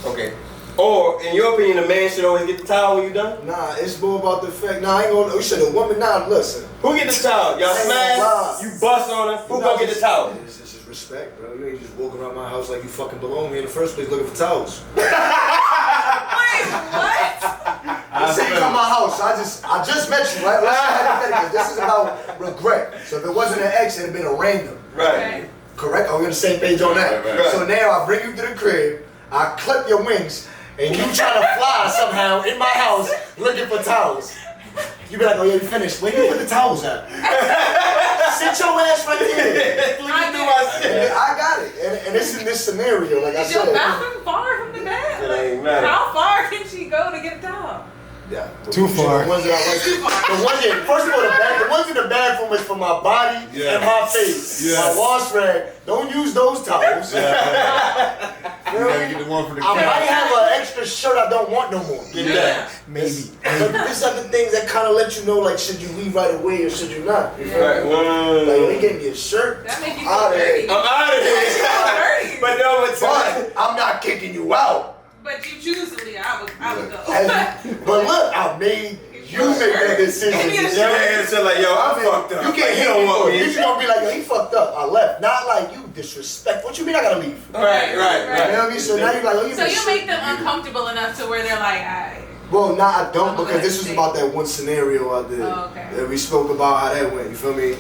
Okay. Or, in your opinion, the man should always get the towel when you're done? Nah, it's more about the fact. Nah, I ain't gonna. You said the woman. Nah, listen. Who get the towel? Y'all I ain't smash? gonna lie. You bust on her? Who gonna get the towel? It's just respect, bro. You ain't just walking around my house like you fucking belong here in the first place looking for towels. Wait, what? Let's say you come to my house. I just met you, right? Let's say hypothetically. This is about regret. So if it wasn't an ex, it'd have been a random. Right. Okay. Correct? Are we on the same page on that? Right. So now I bring you to the crib, I clip your wings, and you try to fly somehow in my house looking for towels. You be like, oh yeah, you finished. Where you put the towels at? Sit your ass right here. Looking through my shit. Yeah, I got it. And it's in this scenario, like I Is your said. bathroom far from the bed? It ain't matter. How far can she go to get a towel? Yeah. Too far. The ones that I like. The ones that, first of all, the ones in the bathroom is for my body and my face. My wash rag. Don't use those towels. You gotta get the one for the I cat. might have an extra shirt I don't want no more. Get that. Maybe. But these are the things that kind of let you know, like, should you leave right away or should you not? You feel Right. me? Like, they gave me a shirt. That make you feel Out of dirty. here. I'm out of here. Dirty. But no, but But I'm not kicking you out. But you choose to leave. I would go. But look, I made you make that decision. yeah, it's just like, yo, I'm fucked up. You can't Like, hit don't want me. You just gonna be like, yo, he fucked up. I left. Not like you disrespect. What you mean I gotta leave? Right. You know what I mean? So now you're like, oh, you So you make them uncomfortable enough to where they're like, alright. Well, nah, I don't, because this was about that one scenario I did. Oh, okay. That we spoke about how that went. You feel me?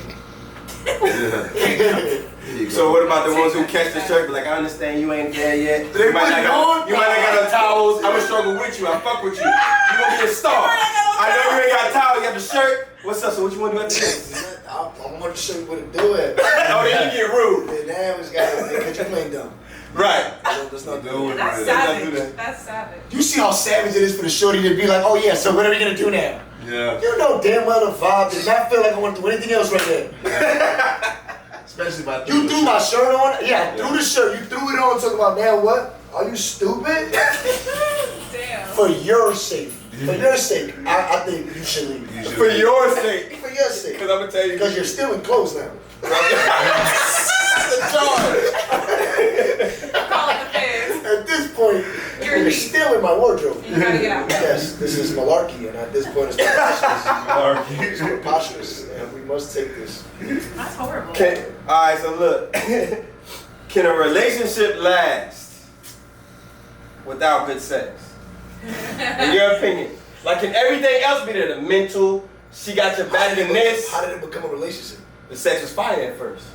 So what about the ones who catch the shirt? Be like, I understand you ain't there yet. They You might not got no put towels. I'ma struggle with you. I fuck with you. You gonna be a star. I know you ain't got a towel. You got the shirt. What's up? So what you want to do after this? I want to show you what to do it. Oh, then you get rude. And now it's got because you playing dumb. Right. Let's not do it. That's savage. That's savage. You see how savage it is for the shorty to be like, oh yeah, so what are we gonna do now? Yeah. You know damn well the vibe did not feel like I want to do anything else right there. Especially by You threw my shirt on? Yeah, I threw the shirt. You threw it on talking about now what? Are you stupid? Damn. For your sake. For your sake, I think you should leave. For your sake. For your sake. Because I'm gonna tell you. Because you're still in clothes now. That's the charge. Call it the feds. At this point, You're you're still in my wardrobe. You gotta get out. Yes, this is malarkey, and at this point it's preposterous. It's preposterous, and we must take this. That's horrible. Alright, so look. Can a relationship last without good sex? In your opinion. Like, can everything else be there? The mental, she got your back in this. How did it become a relationship? The sex was fine at first.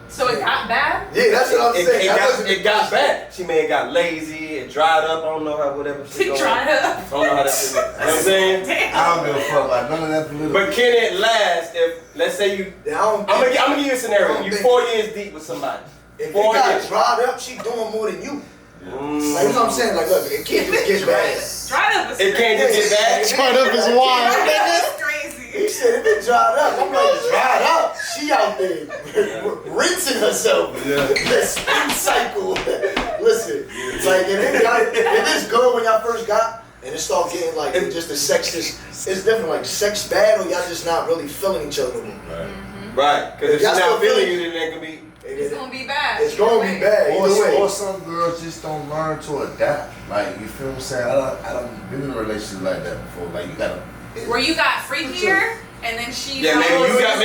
So it got bad? Yeah, that's what I'm saying. It got bad. She may have got lazy, it dried up, I don't know how, whatever. It dried up. I don't know how that shit. You know what I'm saying? Damn. I don't give a fuck about none of that political. But can it last if, let's say you, I'm gonna give you a scenario. You 4 years deep with somebody. If it 4 got years. dried up, she doing more than you. Like, you know what I'm saying? Like, look, it can't just get bad. Dried up is It can't just get bad. Dried up is wild. That's He crazy. said if it dried up, I'm like, dried up. She out there rinsing herself. The spin cycle. Listen, like if it's good when y'all first got, and it start getting like just the sex it's different. Like sex bad, or y'all just not really feeling each other anymore. Right. Because if Y'all she's not still feeling feel- you, then it could be. It's gonna be bad. It's gonna be bad either way. Or some girls just don't learn to adapt. Like, you feel what I'm saying? I done been in a relationship like that before. Like, you gotta. Where you got freakier, and then she. Yeah, maybe you got,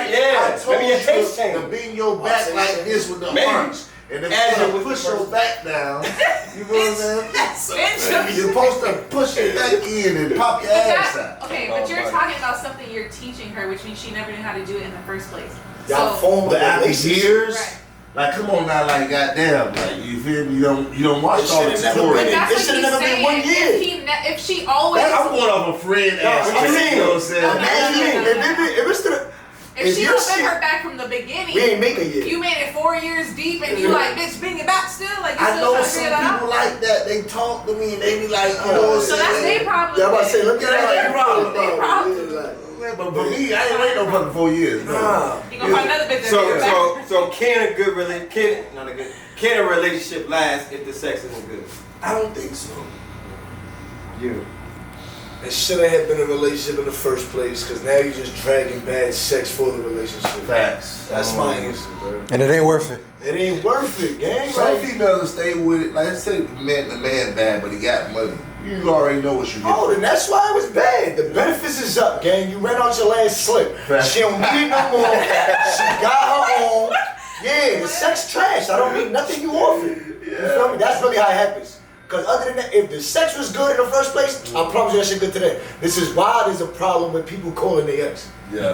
yeah. Maybe your taste To changed. bend your back like this with the Maybe. arms. And then As you you gotta push your back down. You know what I'm saying? Bitch. You're supposed to push your back in and pop your ass out. Okay, but you're talking about something you're teaching her, which means she never knew how to do it in the first place. Y'all So, formed But a after relationship. years, right. like, come on now, like, goddamn, like, you feel me? You don't watch all the It should've stories. never That's It what should've he's never been saying. 1 year. If she always, I'm going off a friend ass. what you mean? You know what I'm saying? Imagine if it's the if she you're was in sick- her back from the beginning, we ain't make it yet. you made it 4 years deep, and you like, bitch, bring it back still, like you I still know trying to some figure that people out. like that. They talk to me and they be like, you know what I'm So that's saying? their problem. Yeah, I'm about to say, look at That's that. their problem. Their problem. Yeah, like, Man, Yeah, but for me, I ain't wait no fucking 4 years. No. Nah. You gonna find another bitch that So can a relationship last if the sex isn't good? I don't think so. You. It shouldn't have been a relationship in the first place, because now you're just dragging bad sex for the relationship. Facts. That's my answer, bro. And it ain't worth it. It ain't worth it, gang. Some Like, females will stay with it. Like, let's say the man bad, but he got money. You already know what you get. oh, then that's why it was bad. The benefits is up, gang. You ran out your last slip. Facts. She don't need it no more. She got her own. Yeah, the sex trash. I don't need nothing you offer. You feel me? That's really how it happens. Because other than that, if the sex was good in the first place, I promise you that shit good today. This is why there's a problem with people calling their ex. Yeah.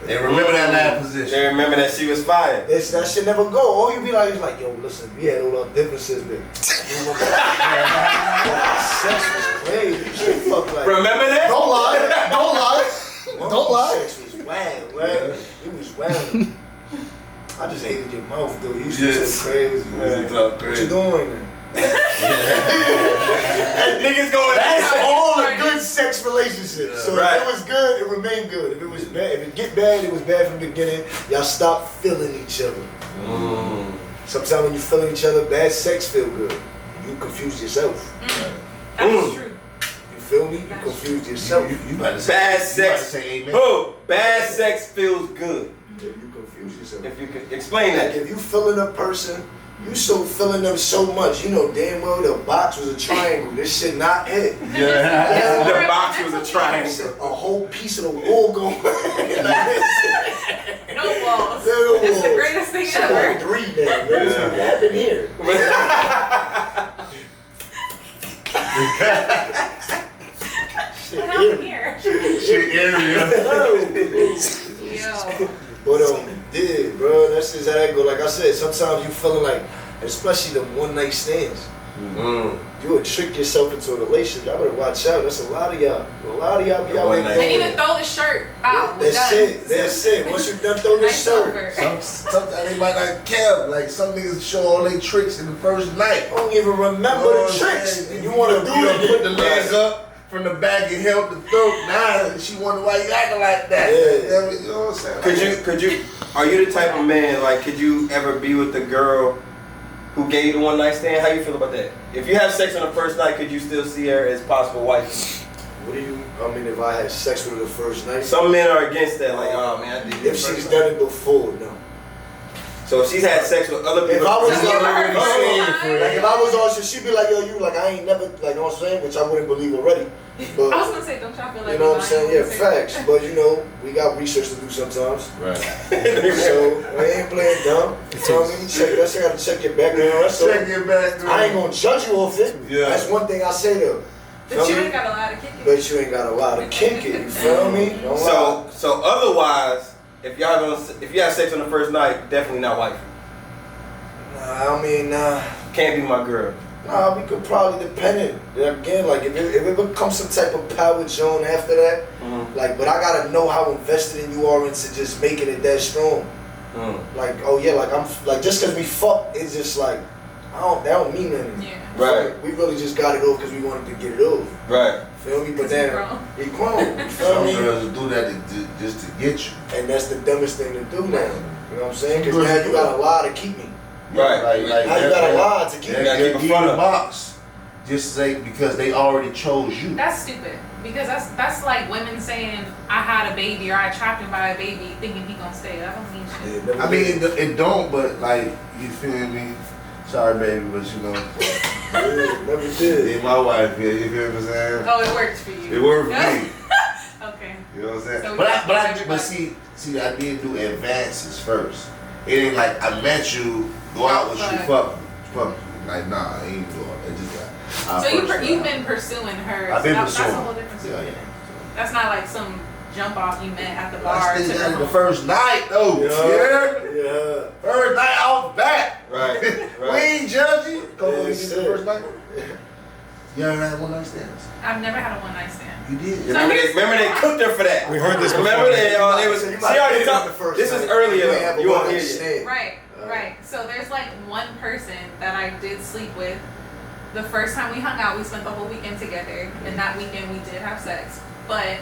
They remember that last position. They remember that she was fired. That shit never go. All you be like is like, yo, listen, we had all our differences, but sex was crazy. Shit, fuck like. Remember that? Don't lie. Don't lie. Don't lie. Sex was wild, right? It was wild. I just hated your mouth, though. You used to so crazy. What you doing, man? Niggas going. That's all a good sex relationship. So Right. if it was good, it remained good. If it was bad, if it get bad, it was bad from the beginning. Y'all stop feeling each other. Sometimes when you feeling each other, bad sex feel good. You confuse yourself. That's true. You feel me? You confuse yourself. You about to say, Bad you about to sex. say amen. Who? Bad sex feels good. You confuse yourself. If you could explain Like that. if you feeling a person, you so feeling them so much. You know damn well the box was a triangle. This shit not it. Yeah. The box was a triangle. A whole piece of the wall going like this. No walls. No It's the walls. greatest thing Shit ever. on 3 now. What happened here? What happened here? Shit area. Yo. But yeah, bro, that's just how that go. Like I said, sometimes you feeling like, especially the one night stands, you would trick yourself into a relationship. Y'all better watch out. That's a lot of y'all. A lot of y'all be out One there night And doing even it. throw the shirt out. We're That's done. it. That's it. Once you done throwing the Nice shirt, over. Sometimes they might not care. Like some niggas show all their tricks in the first night. I don't even remember the tricks. And you want to do it. Put the legs up from the back and held the throat. Nah, she wonder why you acting like that. Yeah. You know what I'm saying? Could you? Are you the type of man like? Could you ever be with the girl who gave you the one night stand? How you feel about that? If you have sex on the first night, could you still see her as possible wife? What do you? I mean, if I had sex with her the first night, Some men are against that. Like, oh man, I did if this she's first done night. it before, no. So if she's had sex with other people. If I was Have you ever heard like, her like if I was on, she'd be like, yo, you like I ain't never like, you know what I'm saying, which I wouldn't believe already. But I was gonna say, don't y'all feel like you know what I'm saying? Yeah, lying? facts. But you know, we got research to do sometimes. Right. So I ain't playing dumb. You know what I mean? Check that. I gotta check your background. That's all. Check your back. I ain't gonna judge you off it. Yeah. That's one thing I say though. But you ain't got a lot of kicking. But you ain't got a lot of kink it. You feel me? Don't lie. So otherwise, if you have sex on the first night, definitely not wife. Nah, I mean, Can't be my girl. Nah, we could probably depend it. Again, like if it becomes some type of power zone after that, like, but I gotta know how invested in you are into just making it that strong. Like, oh yeah, like I'm like just cause we fuck, it's just like that don't mean nothing. Yeah. Right. We really just got it off because we wanted to get it over. Right. Feel me? But Cause then you grown. we grown. You feel Some me? girls will do that just to get you. And that's the dumbest thing to do now. You know what I'm saying? Because now you got a lie to keep me. Right. Like Now you got a lie to keep They me. gotta give keep you a front the up. box. Just say because they already chose you. That's stupid. Because that's like women saying I had a baby or I trapped him by a baby thinking he gonna stay. That don't mean shit. Yeah, never I mean, did. it don't, but like, you feel me? Sorry, baby, but you know, Yeah, never did. me, my wife, yeah, you feel what I'm saying? Oh, it worked for you. It worked for me. Okay. You know what I'm saying? So But see, I did do advances first. It ain't like I met you, go out with you, fuck. Like, nah, I ain't doing it. It just got. So you've been pursuing her. I've been That's pursuing. a whole different story. Yeah. That's not like some jump off you met at the bar. I still took got her it the home. first night though. Yeah. Yeah. First night off back. Right. We Right. ain't judging. Come on, Yeah, you did the shit. first night. You ever had one night stands? I've never had a one night stand. You did. So Remember they cooked her for that. We heard this Remember before. they was. So you She might already have talked. the first This is night. earlier. You ain't have a You won't one hear night it. stand. Right, right. So there's like one person that I did sleep with. The first time we hung out, we spent the whole weekend together, and that weekend we did have sex. But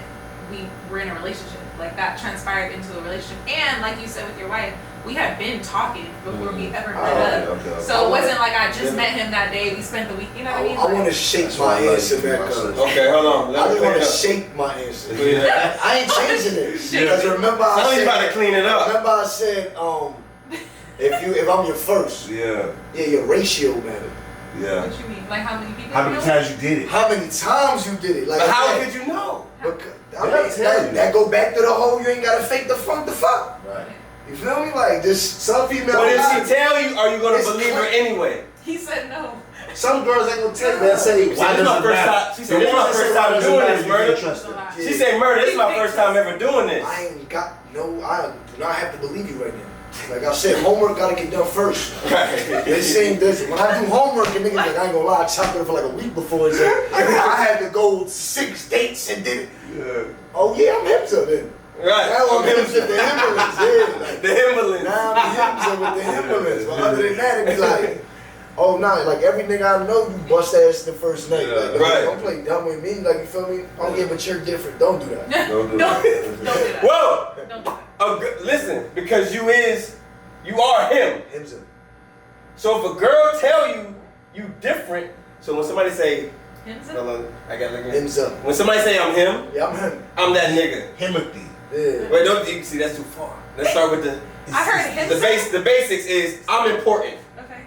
we were in a relationship. Like that transpired into a relationship. And like you said with your wife, we had been talking before we ever met up. Okay. So it wasn't like I just met him that day. We spent the week. You know what I mean? I want to shake my answer back up. Okay, hold on. I just want to shake. shake my answer. Yeah. I ain't changing it. Because remember I know I you about to said, clean it up. remember I said, if I'm your first, Yeah. your ratio matters. Yeah. What you mean? Like how many people? How you many know? times you did it? How many times you did it? Like But how that. could you know? I mean, that go back to the whole you ain't gotta fake the fuck. Right. You feel me? Like this some female. But if she tell you, are you gonna It's believe her clear. anyway? He said no. Some girls ain't gonna tell you. They'll say, See, this is my first time. She said, this is my first time doing this, Murda. That's a lie. She said, Murda, this is my first time ever doing this. I ain't got no. I do not have to believe you right now. Like I said, homework gotta get done first. They saying this when I do homework and niggas like I ain't gonna lie, I chopped it for like a week before. So I had to go 6 dates and did it. Yeah. Oh yeah, I'm Himsa then. Right. Now I'm Himsa the Himbalance. Yeah. Like, The Himbalance. now I'm Himsa with the Himbalance. But other than that, it be like, oh nah, like every nigga I know, you bust ass the first night. Like, Right. Don't play dumb with me. Like you feel me? Oh yeah, but you're different. Don't do that. Don't do Don't do that. that. Whoa! Don't do that. Listen, because you are him. Himsa. So if a girl tell you you different, so when somebody say, Him's hold on, I gotta look at Himsa. When somebody say I'm him, Yeah, I'm him. I'm that nigga. Himothy. Yeah. Wait, don't you see that's too far. Let's start with the I heard him. the basics is I'm important. Okay.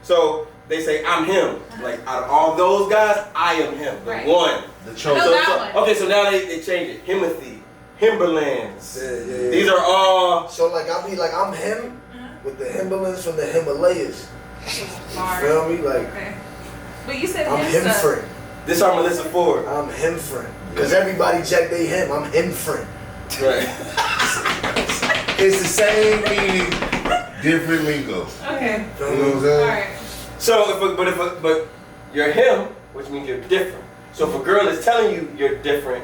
So they say I'm him. Like out of all those guys, I am him. The Right. one. The No, chosen. that one. Okay, so now they change it. Himothy, Himberlands. Yeah. These are all So like I be like I'm him with the Himbalans from the Himalayas. You Bar. feel me? Like Okay. But you said I'm him Himsa. friend. this are Melissa Ford. I'm him friend. Cause everybody check they him. I'm him friend. Right. It's the same meaning, different lingo. Okay. You know what I'm All saying? right. So but you're him, which means you're different. So if a girl is telling you you're different,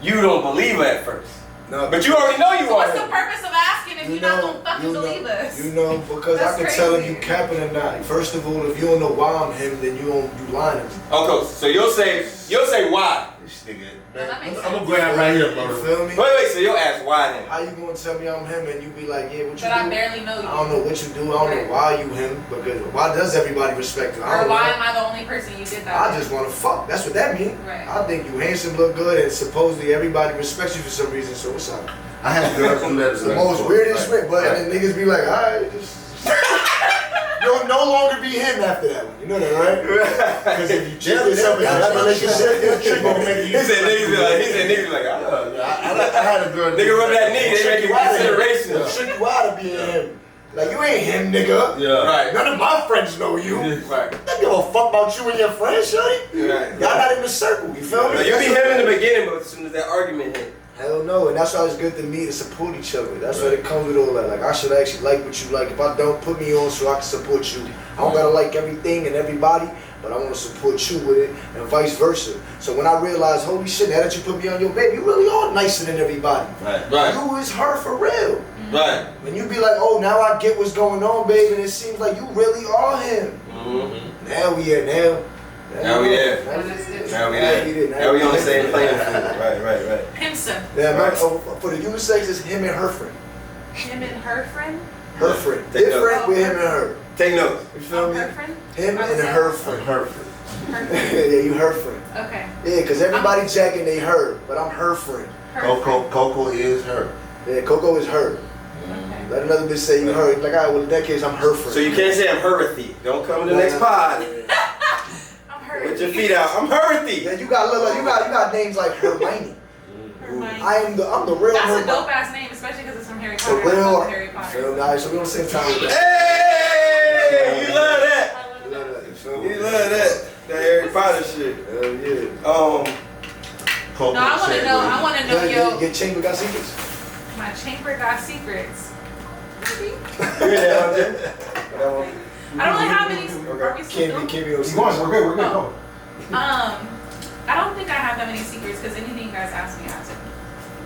you don't believe her at first. No, But you already know you So are what's the him. purpose of asking if you're not gonna fucking believe us? You know, because That's I can tell if crazy. you capping or not. First of all, if you don't know why I'm him, then you lying to me. Okay, so you'll say why. This nigga. Well, that makes I'm gonna sense. grab right here, You bro. feel me? Wait, so you'll ask why then. How you gonna tell me I'm him and you be like, yeah, what you But I do? barely know you. I don't know what you do. I don't know why you him. Because why does everybody respect you? I Or don't why know. am I the only person you did that I with? just want to fuck. That's what that means. Right. I think you handsome, look good, and supposedly everybody respects you for some reason. So what's up? I had girls do that. It's the most weirdest shit, but and then niggas be like, alright, just you'll no longer be him after that one. You know that, right? Because if you cheat yourself in that relationship, your trick gonna make you. He said niggas be like, ah. I had a girl. Nigga rub that knee, they make you consideration. They'll trick you out of being him. Like you ain't him, nigga. Yeah. Right. None of my friends know you. Right. They give a fuck about you and your friends, shorty. Right. Y'all not in the circle. You feel me? Now, you be him in the beginning, but as soon as that argument hit, Hell no, and that's why it's good to meet and support each other. That's what it comes with all that. Like I should actually like what you like. If I don't, put me on so I can support you. I don't gotta like everything and everybody, but I want to support you with it, and vice versa. So when I realize, holy shit, now that you put me on your baby, you really are nicer than everybody. right, You is her for real. right. When you be like, oh, now I get what's going on, baby, and it seems like you really are him. Mm-hmm. Now we here, now. Now we there. Now Now we there. Now we on the same playing field. Right. Himsa. Yeah, man, for the unisex, it's him and her friend. Him and her friend? Her friend. Take Different notes. with him and her. Take notes. You feel me? Her friend? Him Or the and same? her friend. Her. Her friend. Yeah, you her friend. Okay. Yeah, because everybody jacking they her, but I'm her friend. Her friend. Coco is her. Yeah, Coco is her. Okay. Let another bitch say you her. Like, all right, well, in that case, I'm her friend. So you can't say I'm Herothy. Don't come to the next pod I'm her. with your feet out. I'm Herothy. Yeah, you got names like Hermione. Hermione. I'm the real That's a Hermione. dope ass name, especially because it's from Harry The Potter. I real. love Harry Potter. Feel nice. So we on the same time with that. Hey, you love that. I love You that. love that, you feel You me? love that Harry Potter shit. Hell yeah. Coco No, I want to know, yo, Your chamber got secrets. my chamber got secrets. Maybe. You hear that out there? I don't really have any. Are we still Can't filming? be on Keep going, we're good, we're good. Oh. Go. I don't think I have that many secrets because anything you guys ask me, I answer.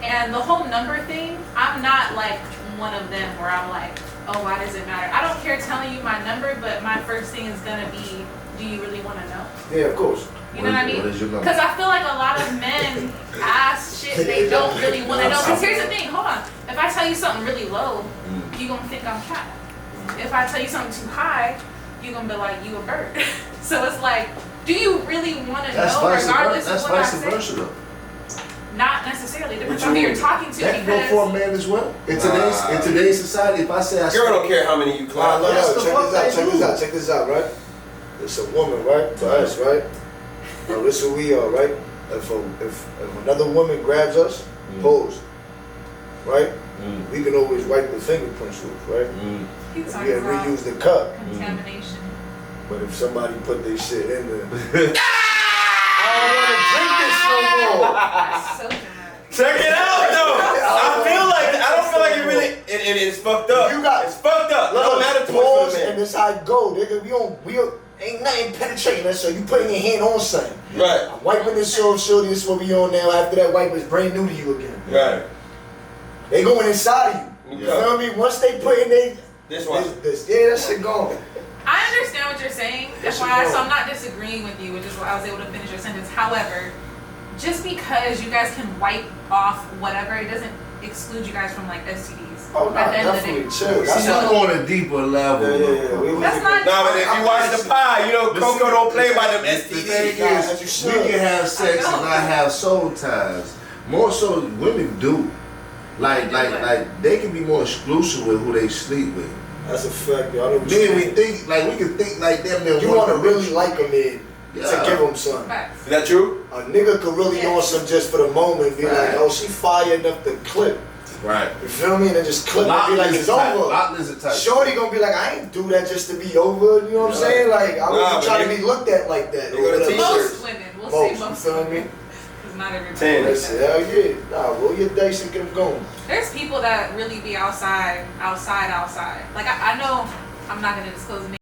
And the whole number thing, I'm not like one of them where I'm like, oh, why does it matter? I don't care telling you my number, but my first thing is gonna be, do you really want to know? Yeah, of course. You know what I mean? What is your number? Because I feel like a lot of men ask shit they don't really want to know. Because here's the thing, hold on. If I tell you something really low, you gonna think I'm cat. If I tell you something too high, you gonna be like, you a bird. So it's like, do you really want to know regardless of what I say? That's vice versa though. Not necessarily. Depends What on you who you're mean? talking to. That can go for a man as well. In today's society, if I say I Girl don't care how many you clap. Check this out, right? It's a woman, right? To us, right? Now listen, who we are, right? If another woman grabs us, pose, right? We can always wipe the fingerprints off, right? He's We talking can about reuse the cup. contamination. But if somebody put their shit in there, I don't want to drink this no more. That's so dramatic. Check it out, though. I don't feel like it really. It's fucked up. It's fucked up. It don't matter too much for Pause, the and man. this how it go, nigga. We don't, ain't nothing penetrating us, so you putting your hand on something. Right. I'm wiping this off, shorty, this is what we on now. After that wipe is brand new to you again. Right. They going inside of you. You feel me? Once they put in This one. yeah, that shit gone. I understand what you're saying. That's why, so I'm not disagreeing with you, which is why I was able to finish your sentence. However, just because you guys can wipe off whatever, it doesn't exclude you guys from like STDs. Oh, no, at the end of the definitely day. chill. See, I'm going a deeper level. Yeah. That's not. No, but if you watch the pie, you know Coco don't play by them The thing STDs. is, we can have sex and not have soul ties. More so, women do. Like they can be more exclusive with who they sleep with. That's a fact, yo. I know what Then you we mean. think like we can think like them. Then You want to really like a man to give him something. Facts. Is that true? A nigga could really Yeah. on some just for the moment, be like, oh, she fire enough to clip. Right. You feel me? And then just clip and be like, it's over. Lot lizard type. Shorty gonna be like, I ain't do that just to be over. You know what I'm saying? Like, I wasn't trying to be looked at like that. They go to Or t-shirts. whatever. Most women, we'll say Most, you most feel women. me? Because not everybody. 10. like Listen, that. hell yeah. Nah, roll your dice and get them going. There's people that really be outside. Like I know, I'm not gonna disclose names.